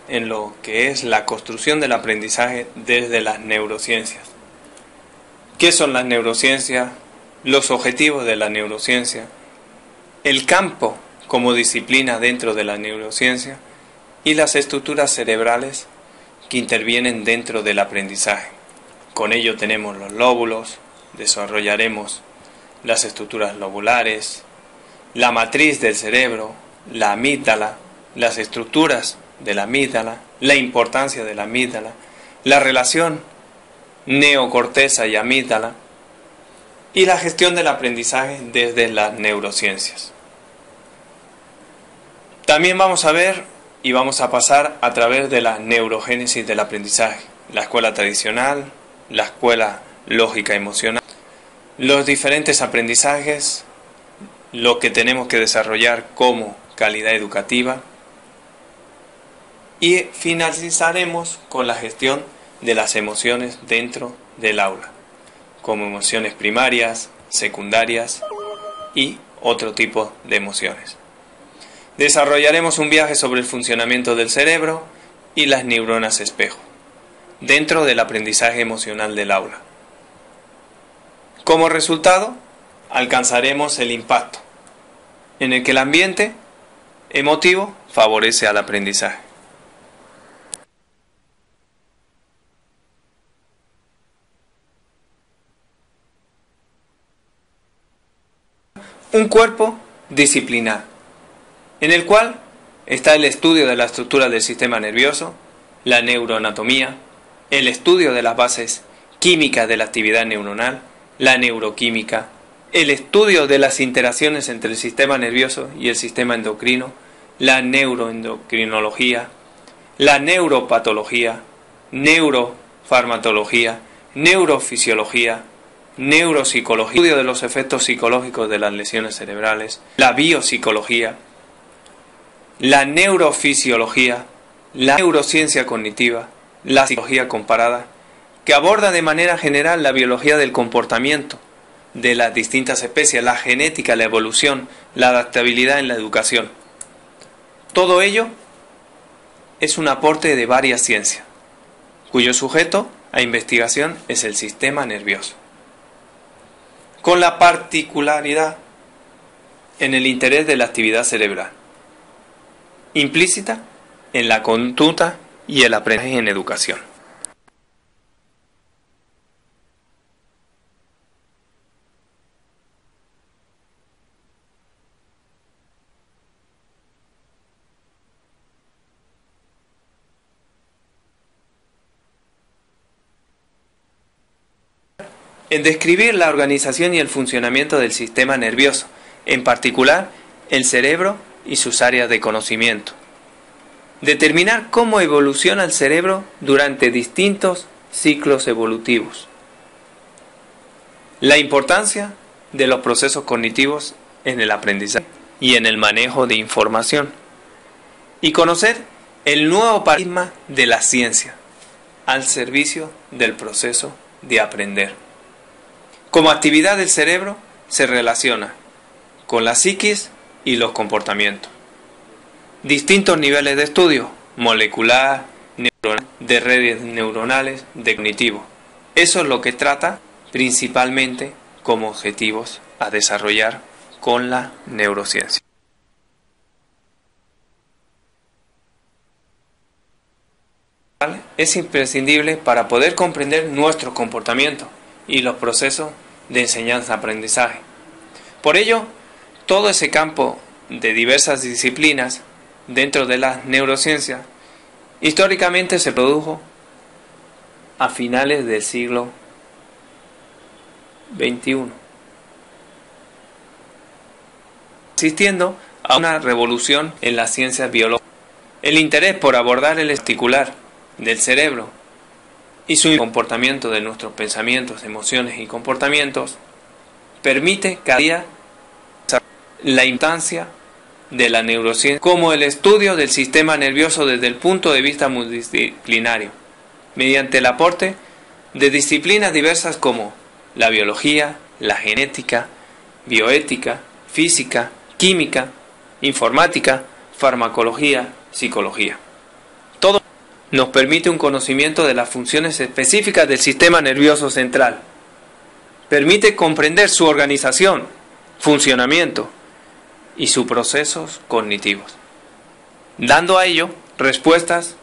en lo que es la construcción del aprendizaje desde las neurociencias. ¿Qué son las neurociencias? Los objetivos de la neurociencia, el campo como disciplina dentro de la neurociencia y las estructuras cerebrales que intervienen dentro del aprendizaje. Con ello tenemos los lóbulos, desarrollaremos las estructuras lobulares, la matriz del cerebro, la amígdala, las estructuras de la amígdala, la importancia de la amígdala, la relación neocorteza y amígdala y la gestión del aprendizaje desde las neurociencias. También vamos a ver y vamos a pasar a través de la neurogénesis del aprendizaje, la escuela tradicional, la escuela lógica emocional, los diferentes aprendizajes, lo que tenemos que desarrollar como calidad educativa y finalizaremos con la gestión de las emociones dentro del aula, como emociones primarias, secundarias y otro tipo de emociones. Desarrollaremos un viaje sobre el funcionamiento del cerebro y las neuronas espejo, dentro del aprendizaje emocional del aula. Como resultado, alcanzaremos el impacto, en el que el ambiente emotivo favorece al aprendizaje. Un cuerpo disciplinar, en el cual está el estudio de la estructura del sistema nervioso, la neuroanatomía, el estudio de las bases químicas de la actividad neuronal, la neuroquímica, el estudio de las interacciones entre el sistema nervioso y el sistema endocrino, la neuroendocrinología, la neuropatología, neurofarmacología, neurofisiología, neuropsicología, estudio de los efectos psicológicos de las lesiones cerebrales, la biopsicología, la neurofisiología, la neurociencia cognitiva, la psicología comparada, que aborda de manera general la biología del comportamiento de las distintas especies, la genética, la evolución, la adaptabilidad en la educación. Todo ello es un aporte de varias ciencias, cuyo sujeto a investigación es el sistema nervioso, con la particularidad en el interés de la actividad cerebral, implícita en la conducta y el aprendizaje en educación. En describir la organización y el funcionamiento del sistema nervioso, en particular el cerebro y sus áreas de conocimiento. Determinar cómo evoluciona el cerebro durante distintos ciclos evolutivos. La importancia de los procesos cognitivos en el aprendizaje y en el manejo de información. Y conocer el nuevo paradigma de la ciencia al servicio del proceso de aprender. Como actividad del cerebro se relaciona con la psiquis y los comportamientos. Distintos niveles de estudio, molecular, neuronal, de redes neuronales, de cognitivo. Eso es lo que trata principalmente como objetivos a desarrollar con la neurociencia. Es imprescindible para poder comprender nuestro comportamiento y los procesos de enseñanza-aprendizaje. Por ello, todo ese campo de diversas disciplinas dentro de las neurociencias históricamente se produjo a finales del siglo XXI, asistiendo a una revolución en las ciencias biológicas. El interés por abordar el articular del cerebro y su comportamiento de nuestros pensamientos, emociones y comportamientos permite cada día la importancia de la neurociencia como el estudio del sistema nervioso desde el punto de vista multidisciplinario, mediante el aporte de disciplinas diversas como la biología, la genética, bioética, física, química, informática, farmacología, psicología. Todo nos permite un conocimiento de las funciones específicas del sistema nervioso central. Permite comprender su organización, funcionamiento y sus procesos cognitivos, dando a ello respuestas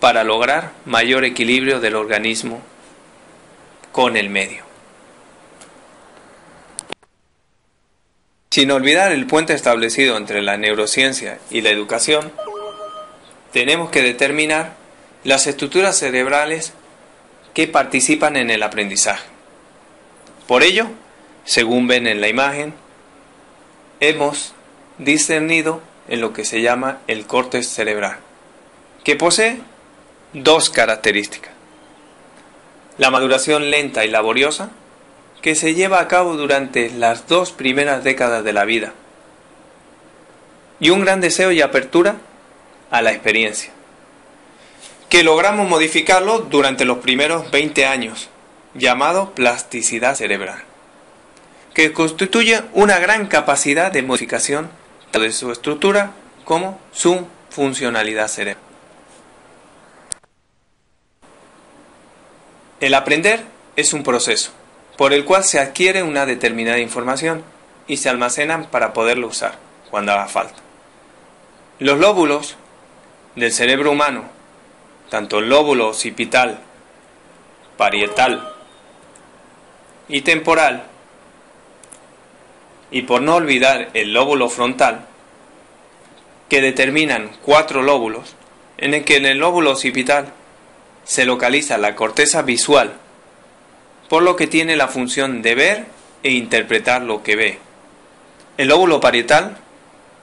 para lograr mayor equilibrio del organismo con el medio. Sin olvidar el puente establecido entre la neurociencia y la educación, tenemos que determinar las estructuras cerebrales que participan en el aprendizaje. Por ello, según ven en la imagen, hemos discernido en lo que se llama el córtex cerebral, que posee dos características: la maduración lenta y laboriosa, que se lleva a cabo durante las 2 primeras décadas de la vida, y un gran deseo y apertura a la experiencia, que logramos modificarlo durante los primeros 20 años, llamado plasticidad cerebral, que constituye una gran capacidad de modificación tanto de su estructura como su funcionalidad cerebral. El aprender es un proceso por el cual se adquiere una determinada información y se almacenan para poderlo usar cuando haga falta. Los lóbulos del cerebro humano, tanto el lóbulo occipital, parietal y temporal, y por no olvidar el lóbulo frontal, que determinan 4 lóbulos, en el que en el lóbulo occipital se localiza la corteza visual, por lo que tiene la función de ver e interpretar lo que ve. El lóbulo parietal,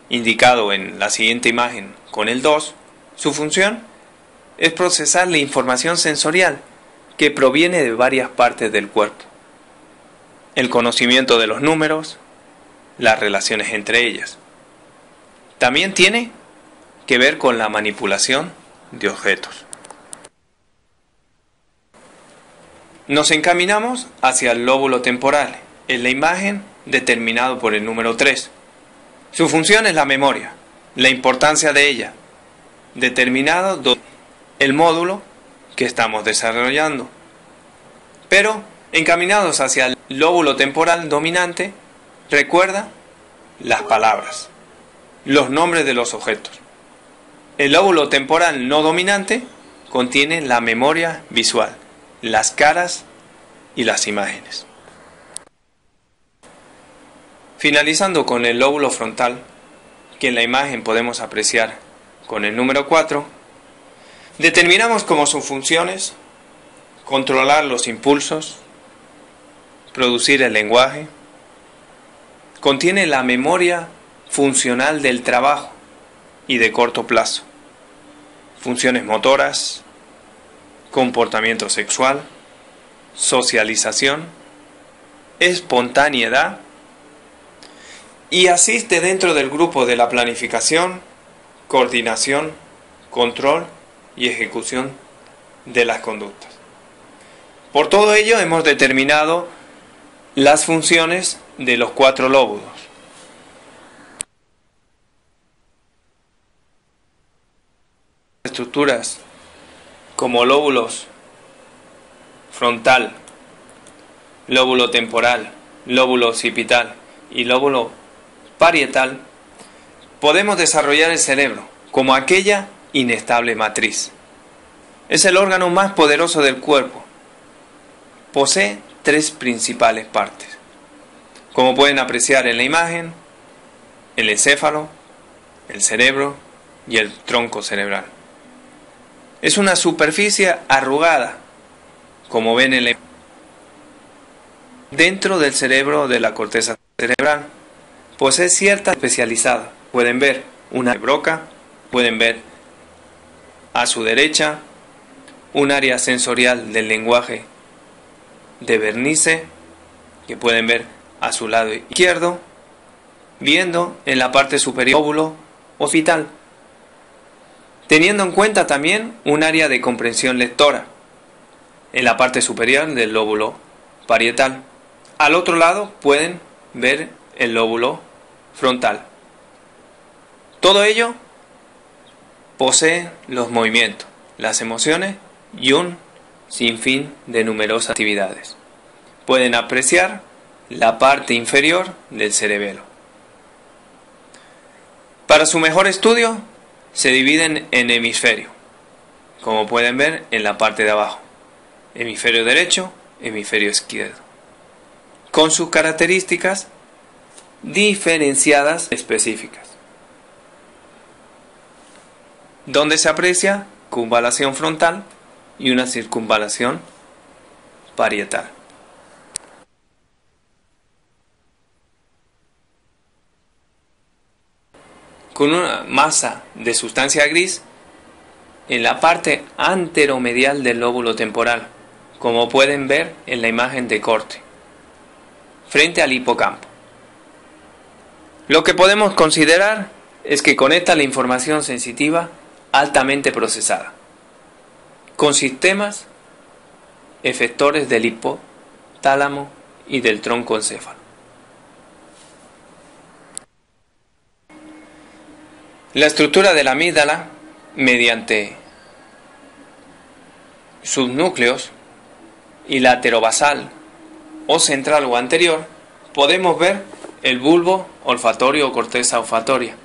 indicado en la siguiente imagen con el 2, su función es procesar la información sensorial que proviene de varias partes del cuerpo. El conocimiento de los números, las relaciones entre ellas. También tiene que ver con la manipulación de objetos. Nos encaminamos hacia el lóbulo temporal, en la imagen determinado por el número 3. Su función es la memoria, la importancia de ella, determinado el módulo que estamos desarrollando. Pero, encaminados hacia el lóbulo temporal dominante, recuerda las palabras, los nombres de los objetos. El lóbulo temporal no dominante contiene la memoria visual, las caras y las imágenes. Finalizando con el lóbulo frontal, que en la imagen podemos apreciar con el número 4, determinamos como sus funciones controlar los impulsos, producir el lenguaje, contiene la memoria funcional del trabajo y de corto plazo, funciones motoras, comportamiento sexual, socialización, espontaneidad, y asiste dentro del grupo de la planificación, coordinación, control y ejecución de las conductas. Por todo ello hemos determinado las funciones de los 4 lóbulos. Estructuras como lóbulos frontal, lóbulo temporal, lóbulo occipital y lóbulo parietal, podemos desarrollar el cerebro como aquella inestable matriz. Es el órgano más poderoso del cuerpo. Posee 3 principales partes. Como pueden apreciar en la imagen, el encéfalo, el cerebro y el tronco cerebral. Es una superficie arrugada, como ven en la imagen. Dentro del cerebro de la corteza cerebral posee cierta especializada. Pueden ver una broca, pueden ver a su derecha un área sensorial del lenguaje de Wernicke, que pueden ver a su lado izquierdo, viendo en la parte superior lóbulo occipital, teniendo en cuenta también un área de comprensión lectora en la parte superior del lóbulo parietal. Al otro lado pueden ver el lóbulo frontal. Todo ello posee los movimientos, las emociones y un sinfín de numerosas actividades. Pueden apreciar la parte inferior del cerebelo. Para su mejor estudio, se dividen en hemisferios, como pueden ver en la parte de abajo: hemisferio derecho, hemisferio izquierdo, con sus características diferenciadas específicas, donde se aprecia circunvalación frontal y una circunvalación parietal. Con una masa de sustancia gris en la parte anteromedial del lóbulo temporal, como pueden ver en la imagen de corte, frente al hipocampo. Lo que podemos considerar es que conecta la información sensitiva altamente procesada con sistemas efectores del hipotálamo y del tronco encéfalo. La estructura de la amígdala, mediante sus núcleos y laterobasal o central o anterior, podemos ver el bulbo olfatorio o corteza olfatoria,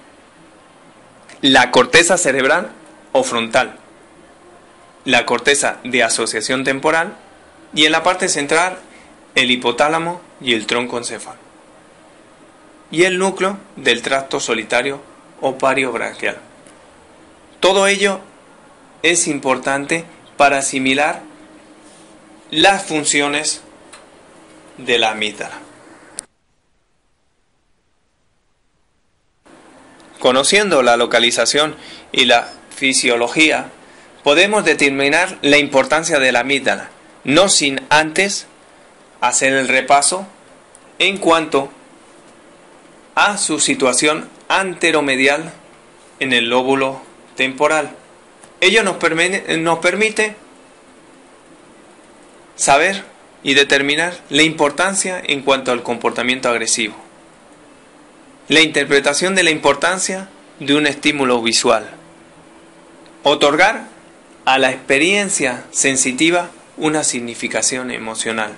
la corteza cerebral o frontal, la corteza de asociación temporal y en la parte central el hipotálamo y el tronco encéfalo, y el núcleo del tracto solitario o pariobraquial. Todo ello es importante para asimilar las funciones de la amígdala. Conociendo la localización y la fisiología, podemos determinar la importancia de la amígdala, no sin antes hacer el repaso en cuanto a su situación anteromedial en el lóbulo temporal. Ello nos permite saber y determinar la importancia en cuanto al comportamiento agresivo, la interpretación de la importancia de un estímulo visual, otorgar a la experiencia sensitiva una significación emocional,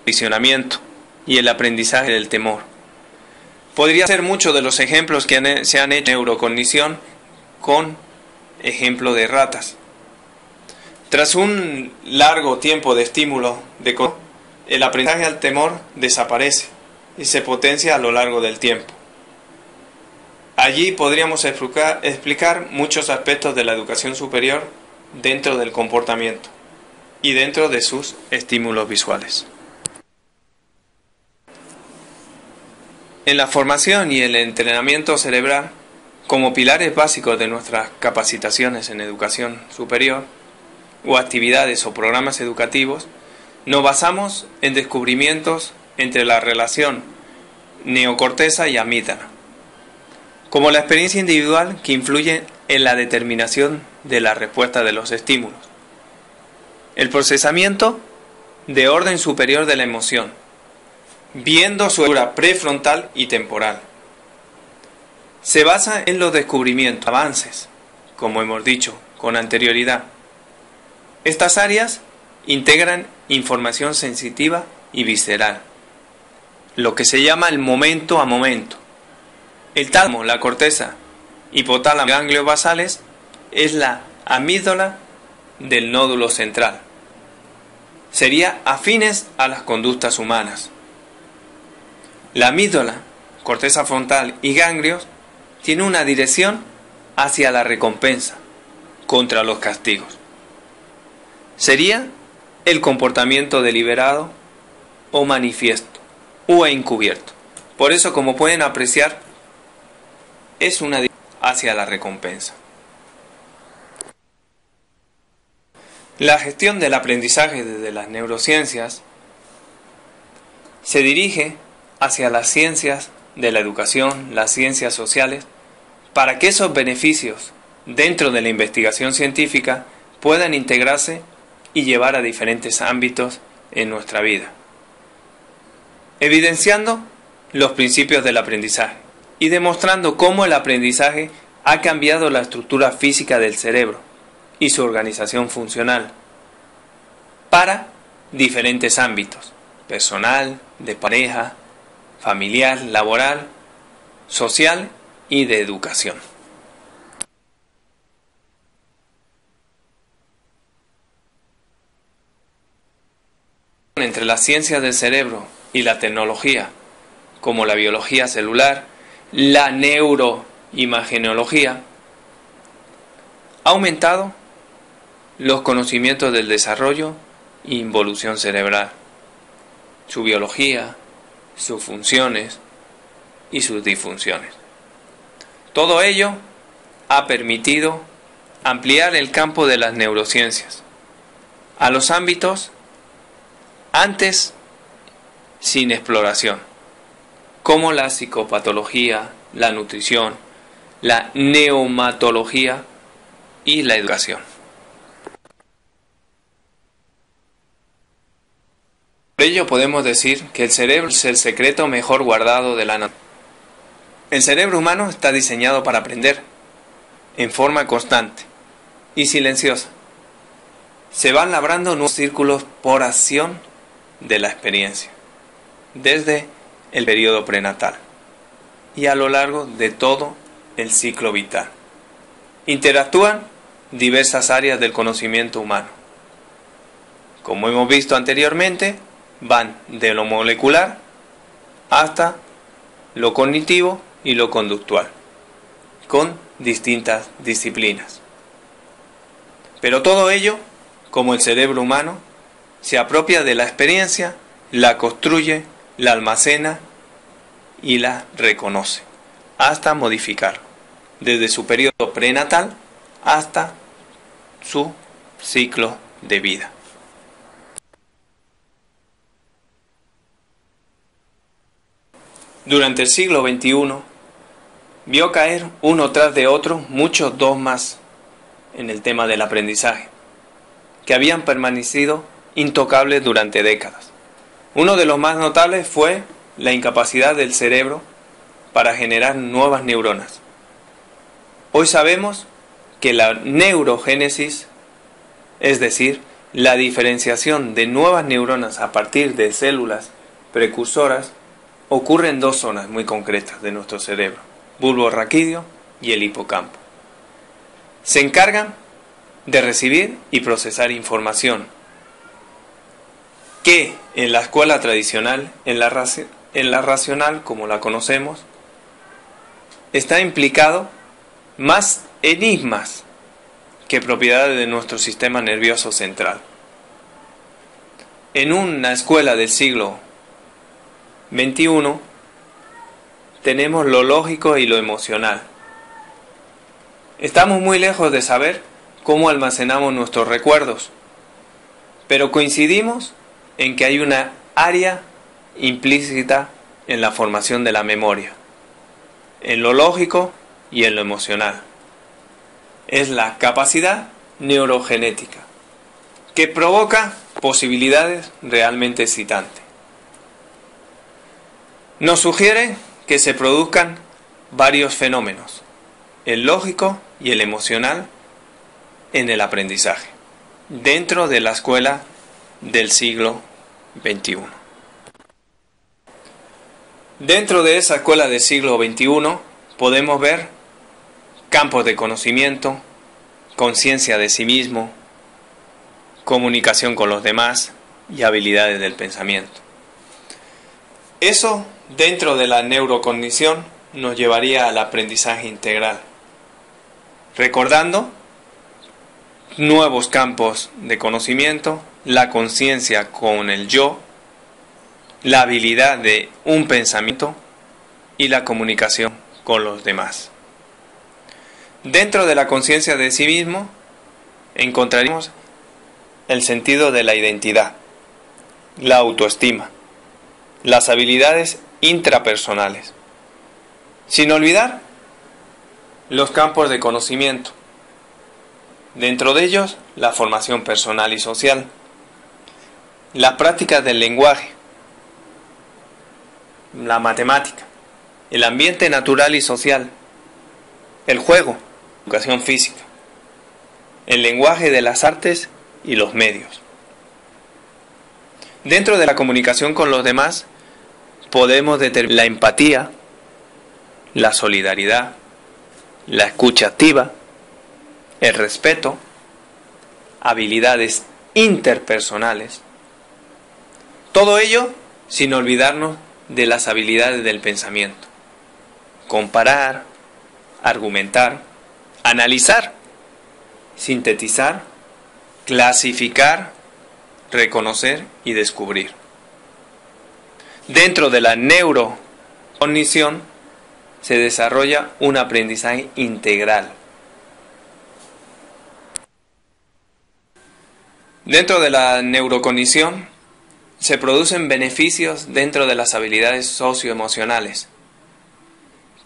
visionamiento y el aprendizaje del temor. Podría ser muchos de los ejemplos que se han hecho en neurocognición con ejemplo de ratas. Tras un largo tiempo de estímulo, el aprendizaje al temor desaparece y se potencia a lo largo del tiempo. Allí podríamos explicar muchos aspectos de la educación superior dentro del comportamiento y dentro de sus estímulos visuales. En la formación y el entrenamiento cerebral, como pilares básicos de nuestras capacitaciones en educación superior, o actividades o programas educativos, nos basamos en descubrimientos entre la relación neocorteza y amígdala, como la experiencia individual que influye en la determinación de la respuesta de los estímulos, el procesamiento de orden superior de la emoción, viendo su estructura prefrontal y temporal. Se basa en los descubrimientos, avances, como hemos dicho con anterioridad. Estas áreas integran información sensitiva y visceral, lo que se llama el momento a momento. El tálamo, la corteza, hipotálamo y ganglios basales es la amígdala del nódulo central. Sería afines a las conductas humanas. La amígdala, corteza frontal y ganglios tiene una dirección hacia la recompensa, contra los castigos. Sería el comportamiento deliberado o manifiesto o encubierto. Por eso, como pueden apreciar, es una dirección hacia la recompensa. La gestión del aprendizaje desde las neurociencias se dirige hacia las ciencias de la educación, las ciencias sociales, para que esos beneficios dentro de la investigación científica puedan integrarse y llevar a diferentes ámbitos en nuestra vida, evidenciando los principios del aprendizaje y demostrando cómo el aprendizaje ha cambiado la estructura física del cerebro, y su organización funcional para diferentes ámbitos: personal, de pareja, familiar, laboral, social y de educación. Entre las ciencias del cerebro y la tecnología, como la biología celular, la neuroimagenología, ha aumentado los conocimientos del desarrollo e involución cerebral, su biología, sus funciones y sus disfunciones. Todo ello ha permitido ampliar el campo de las neurociencias a los ámbitos antes sin exploración, como la psicopatología, la nutrición, la neumatología y la educación. Por ello podemos decir que el cerebro es el secreto mejor guardado de la naturaleza. El cerebro humano está diseñado para aprender en forma constante y silenciosa. Se van labrando nuevos círculos por acción de la experiencia, desde el periodo prenatal y a lo largo de todo el ciclo vital. Interactúan diversas áreas del conocimiento humano. Como hemos visto anteriormente, van de lo molecular hasta lo cognitivo y lo conductual, con distintas disciplinas. Pero todo ello, como el cerebro humano, se apropia de la experiencia, la construye, la almacena y la reconoce, hasta modificar, desde su periodo prenatal hasta su ciclo de vida. Durante el siglo XXI, vio caer uno tras de otro muchos dogmas en el tema del aprendizaje, que habían permanecido intocables durante décadas. Uno de los más notables fue la incapacidad del cerebro para generar nuevas neuronas. Hoy sabemos que la neurogénesis, es decir, la diferenciación de nuevas neuronas a partir de células precursoras, ocurre en dos zonas muy concretas de nuestro cerebro: bulbo raquídeo y el hipocampo. Se encargan de recibir y procesar información que en la escuela tradicional, en la racional como la conocemos, está implicado más enigmas que propiedades de nuestro sistema nervioso central. En una escuela del siglo XXI tenemos lo lógico y lo emocional. Estamos muy lejos de saber cómo almacenamos nuestros recuerdos, pero coincidimos en que hay una área implícita en la formación de la memoria, en lo lógico y en lo emocional. Es la capacidad neurogenética, que provoca posibilidades realmente excitantes. Nos sugiere que se produzcan varios fenómenos, el lógico y el emocional, en el aprendizaje, dentro de la escuela del siglo XXI. Dentro de esa escuela del siglo XXI podemos ver campos de conocimiento, conciencia de sí mismo, comunicación con los demás y habilidades del pensamiento. Eso, dentro de la neurocognición, nos llevaría al aprendizaje integral, recordando nuevos campos de conocimiento, la conciencia con el yo, la habilidad de un pensamiento y la comunicación con los demás. Dentro de la conciencia de sí mismo encontraremos el sentido de la identidad, la autoestima, las habilidades intrapersonales, sin olvidar los campos de conocimiento. Dentro de ellos, la formación personal y social, las prácticas del lenguaje, la matemática, el ambiente natural y social, el juego, educación física. el lenguaje de las artes y los medios. Dentro de la comunicación con los demás podemos determinar la empatía, la solidaridad, la escucha activa, el respeto, habilidades interpersonales. Todo ello sin olvidarnos de las habilidades del pensamiento. Comparar, argumentar, analizar, sintetizar, clasificar, reconocer y descubrir. Dentro de la neurocognición se desarrolla un aprendizaje integral. Dentro de la neurocognición se producen beneficios dentro de las habilidades socioemocionales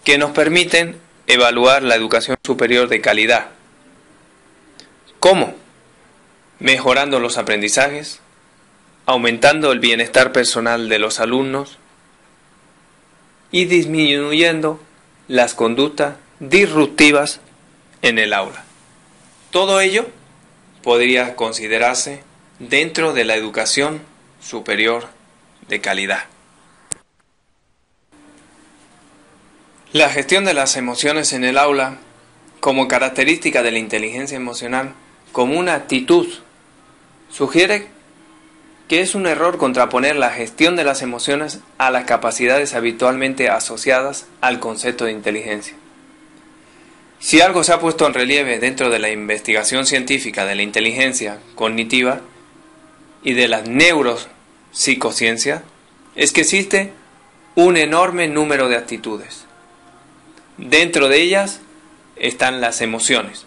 que nos permiten evaluar la educación superior de calidad. ¿Cómo? Mejorando los aprendizajes, aumentando el bienestar personal de los alumnos y disminuyendo las conductas disruptivas en el aula. Todo ello podría considerarse dentro de la educación superior de calidad. La gestión de las emociones en el aula, como característica de la inteligencia emocional, como una actitud, sugiere que es un error contraponer la gestión de las emociones a las capacidades habitualmente asociadas al concepto de inteligencia. Si algo se ha puesto en relieve dentro de la investigación científica de la inteligencia cognitiva y de las neuropsicociencias, es que existe un enorme número de actitudes. Dentro de ellas están las emociones.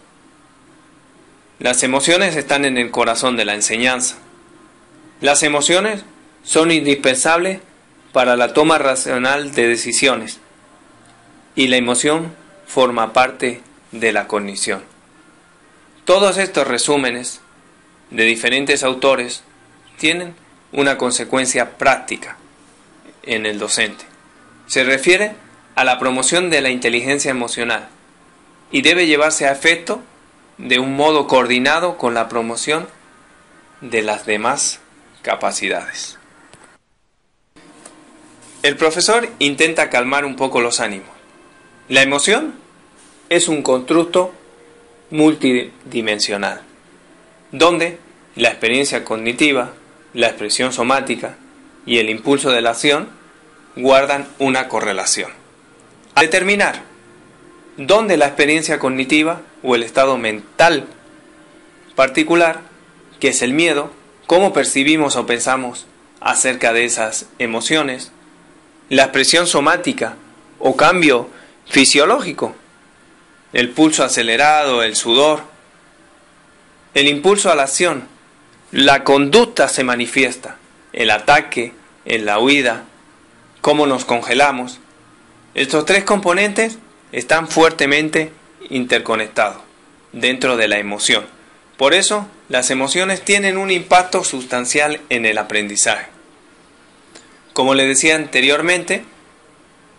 Las emociones están en el corazón de la enseñanza. Las emociones son indispensables para la toma racional de decisiones y la emoción forma parte de la cognición. Todos estos resúmenes de diferentes autores tienen una consecuencia práctica en el docente. Se refiere a la promoción de la inteligencia emocional y debe llevarse a efecto de un modo coordinado con la promoción de las demás capacidades. El profesor intenta calmar un poco los ánimos. La emoción es un constructo multidimensional, donde la experiencia cognitiva, la expresión somática y el impulso de la acción guardan una correlación. Al determinar dónde la experiencia cognitiva o el estado mental particular, que es el miedo, cómo percibimos o pensamos acerca de esas emociones, la expresión somática o cambio fisiológico, el pulso acelerado, el sudor, el impulso a la acción, la conducta se manifiesta, el ataque, en la huida, cómo nos congelamos. Estos tres componentes están fuertemente interconectados dentro de la emoción. Por eso, las emociones tienen un impacto sustancial en el aprendizaje. Como les decía anteriormente,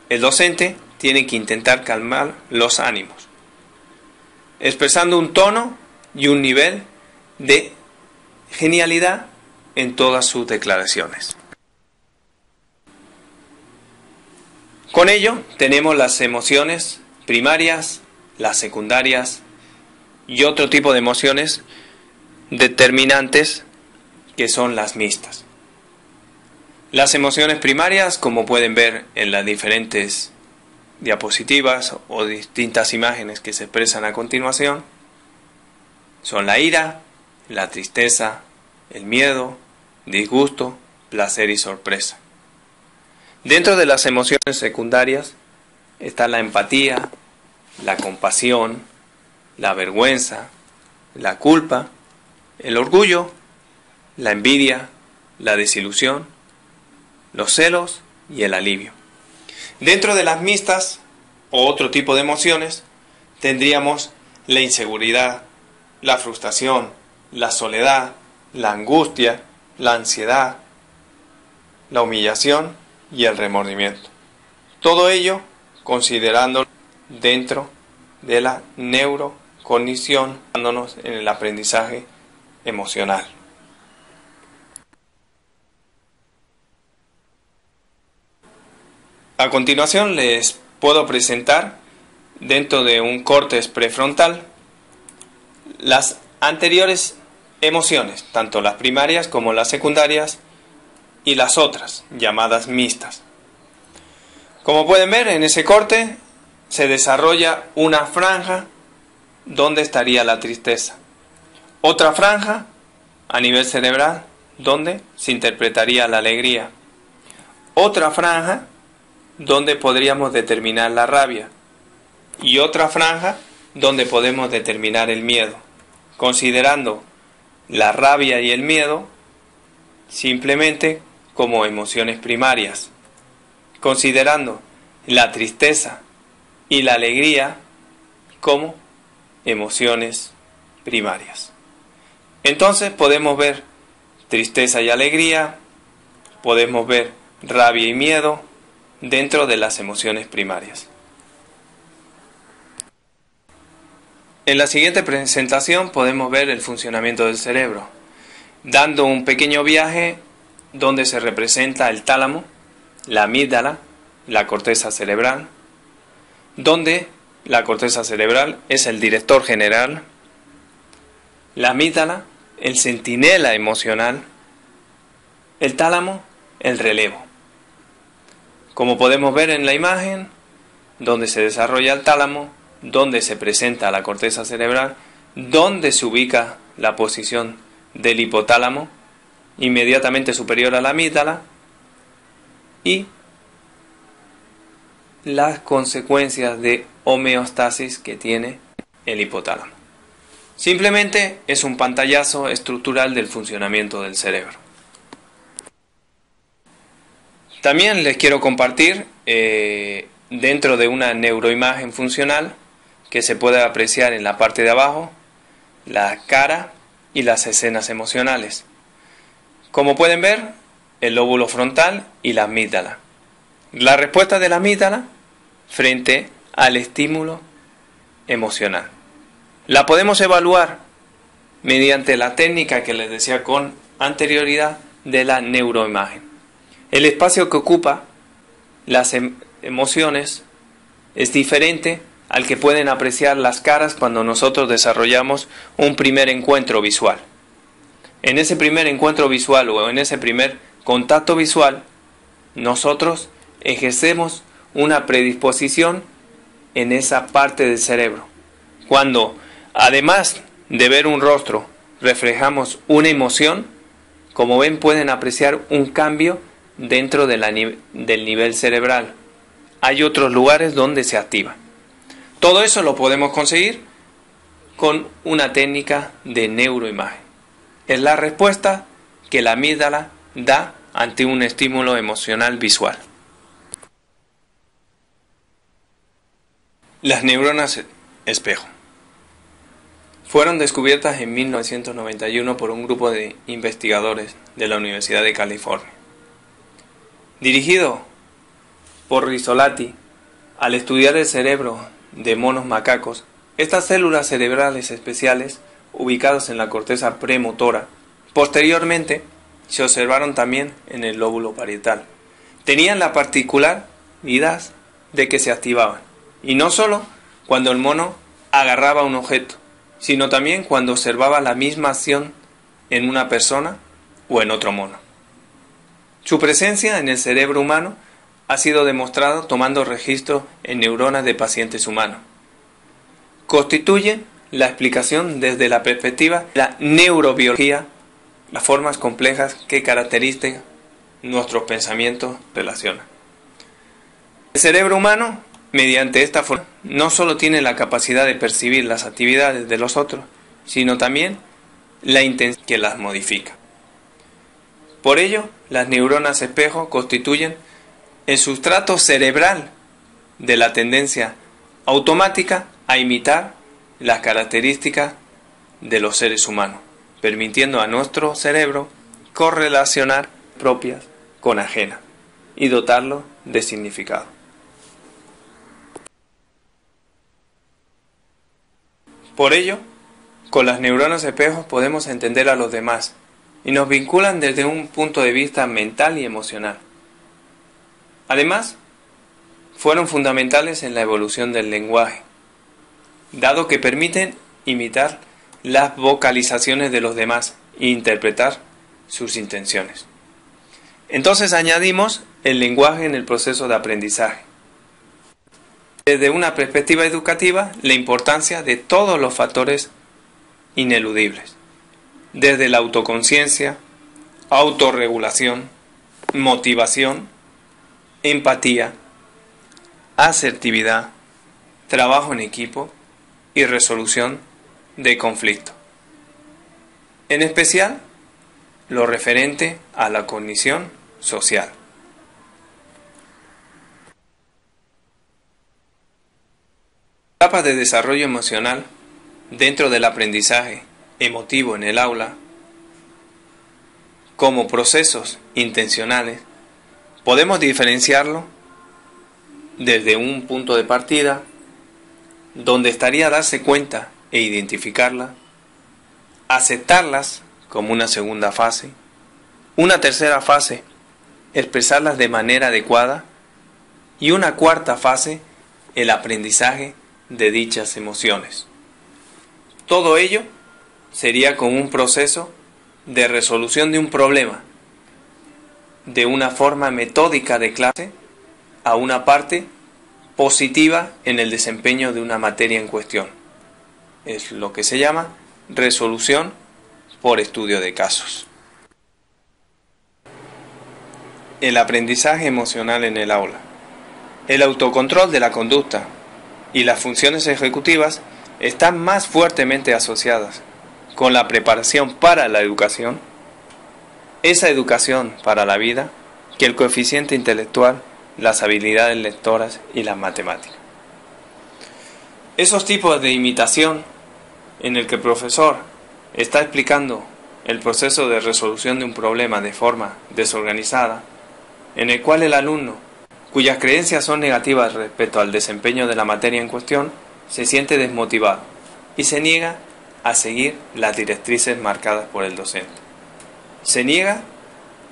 el docente tiene que intentar calmar los ánimos, expresando un tono y un nivel de genialidad en todas sus declaraciones. Con ello tenemos las emociones primarias, las secundarias y otro tipo de emociones determinantes que son las mixtas. Las emociones primarias, como pueden ver en las diferentes diapositivas o distintas imágenes que se expresan a continuación, son la ira, la tristeza, el miedo, disgusto, placer y sorpresa. Dentro de las emociones secundarias está la empatía, la compasión, la vergüenza, la culpa, el orgullo, la envidia, la desilusión, los celos y el alivio. Dentro de las mixtas, o otro tipo de emociones, tendríamos la inseguridad, la frustración, la soledad, la angustia, la ansiedad, la humillación y el remordimiento. Todo ello considerando dentro de la neurocognición. condición dándonos en el aprendizaje emocional. A continuación les puedo presentar dentro de un córtex prefrontal las anteriores emociones, tanto las primarias como las secundarias y las otras, llamadas mixtas. Como pueden ver, en ese corte se desarrolla una franja donde estaría la tristeza. Otra franja a nivel cerebral donde se interpretaría la alegría. Otra franja donde podríamos determinar la rabia. Y otra franja donde podemos determinar el miedo, considerando la rabia y el miedo simplemente como emociones primarias, considerando la tristeza y la alegría como emociones primarias. Entonces podemos ver tristeza y alegría, podemos ver rabia y miedo dentro de las emociones primarias. En la siguiente presentación podemos ver el funcionamiento del cerebro, dando un pequeño viaje donde se representa el tálamo, la amígdala, la corteza cerebral, donde la corteza cerebral es el director general, la amígdala, el centinela emocional, el tálamo, el relevo. Como podemos ver en la imagen, donde se desarrolla el tálamo, donde se presenta la corteza cerebral, donde se ubica la posición del hipotálamo, inmediatamente superior a la amígdala, y las consecuencias de homeostasis que tiene el hipotálamo. Simplemente es un pantallazo estructural del funcionamiento del cerebro. También les quiero compartir dentro de una neuroimagen funcional que se puede apreciar en la parte de abajo, la cara y las escenas emocionales. Como pueden ver, el lóbulo frontal y la amígdala. La respuesta de la amígdala frente al estímulo emocional. La podemos evaluar mediante la técnica que les decía con anterioridad de la neuroimagen. El espacio que ocupa las emociones es diferente al que pueden apreciar las caras cuando nosotros desarrollamos un primer encuentro visual. En ese primer encuentro visual o en ese primer contacto visual, nosotros ejercemos una predisposición en esa parte del cerebro. Cuando, además de ver un rostro, reflejamos una emoción, como ven, pueden apreciar un cambio dentro de del nivel cerebral. Hay otros lugares donde se activa. Todo eso lo podemos conseguir con una técnica de neuroimagen. Es la respuesta que la amígdala da ante un estímulo emocional visual. Las neuronas espejo fueron descubiertas en 1991 por un grupo de investigadores de la Universidad de California. Dirigido por Rizzolatti, al estudiar el cerebro de monos macacos, estas células cerebrales especiales, ubicadas en la corteza premotora, posteriormente se observaron también en el lóbulo parietal. Tenían la particularidad de que se activaban, y no solo cuando el mono agarraba un objeto, sino también cuando observaba la misma acción en una persona o en otro mono. Su presencia en el cerebro humano ha sido demostrado tomando registro en neuronas de pacientes humanos. Constituyen la explicación desde la perspectiva de la neurobiología, las formas complejas que caracterizan nuestros pensamientos relacionan. El cerebro humano, mediante esta forma, no solo tiene la capacidad de percibir las actividades de los otros, sino también la intención que las modifica. Por ello, las neuronas espejo constituyen el sustrato cerebral de la tendencia automática a imitar las características de los seres humanos, permitiendo a nuestro cerebro correlacionar propias con ajenas y dotarlo de significado. Por ello, con las neuronas espejos podemos entender a los demás y nos vinculan desde un punto de vista mental y emocional. Además, fueron fundamentales en la evolución del lenguaje, dado que permiten imitar las vocalizaciones de los demás e interpretar sus intenciones. Entonces añadimos el lenguaje en el proceso de aprendizaje. Desde una perspectiva educativa, la importancia de todos los factores ineludibles, desde la autoconciencia, autorregulación, motivación, empatía, asertividad, trabajo en equipo y resolución de conflictos. En especial, lo referente a la cognición social. Etapas de desarrollo emocional dentro del aprendizaje emotivo en el aula, como procesos intencionales, podemos diferenciarlo desde un punto de partida, donde estaría darse cuenta e identificarlas, aceptarlas como una segunda fase, una tercera fase, expresarlas de manera adecuada, y una cuarta fase, el aprendizaje de dichas emociones. Todo ello sería como un proceso de resolución de un problema, de una forma metódica de clase a una parte positiva en el desempeño de una materia en cuestión. Es lo que se llama resolución por estudio de casos. El aprendizaje emocional en el aula. El autocontrol de la conducta y las funciones ejecutivas están más fuertemente asociadas con la preparación para la educación, esa educación para la vida, que el coeficiente intelectual, las habilidades lectoras y las matemáticas. Esos tipos de imitación en el que el profesor está explicando el proceso de resolución de un problema de forma desorganizada, en el cual el alumno, cuyas creencias son negativas respecto al desempeño de la materia en cuestión, se siente desmotivado y se niega a seguir las directrices marcadas por el docente. Se niega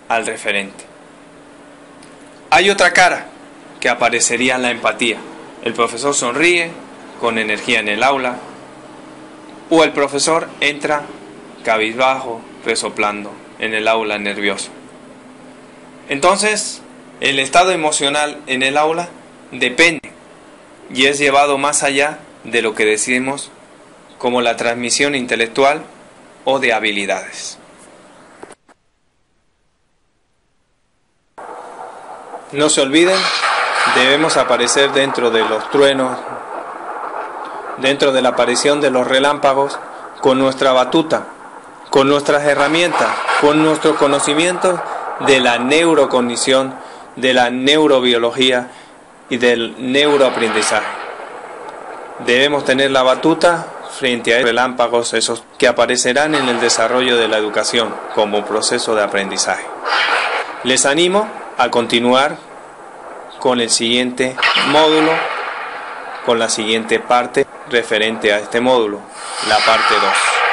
al referente. Hay otra cara que aparecería en la empatía. El profesor sonríe con energía en el aula, o el profesor entra cabizbajo, resoplando en el aula nervioso. Entonces, el estado emocional en el aula depende y es llevado más allá de lo que decimos como la transmisión intelectual o de habilidades. No se olviden, debemos aparecer dentro de los truenos, dentro de la aparición de los relámpagos, con nuestra batuta, con nuestras herramientas, con nuestros conocimientos de la neurocognición, de la neurobiología y del neuroaprendizaje. Debemos tener la batuta frente a esos relámpagos, esos que aparecerán en el desarrollo de la educación como proceso de aprendizaje. Les animo a continuar con el siguiente módulo, con la siguiente parte referente a este módulo, la parte 2.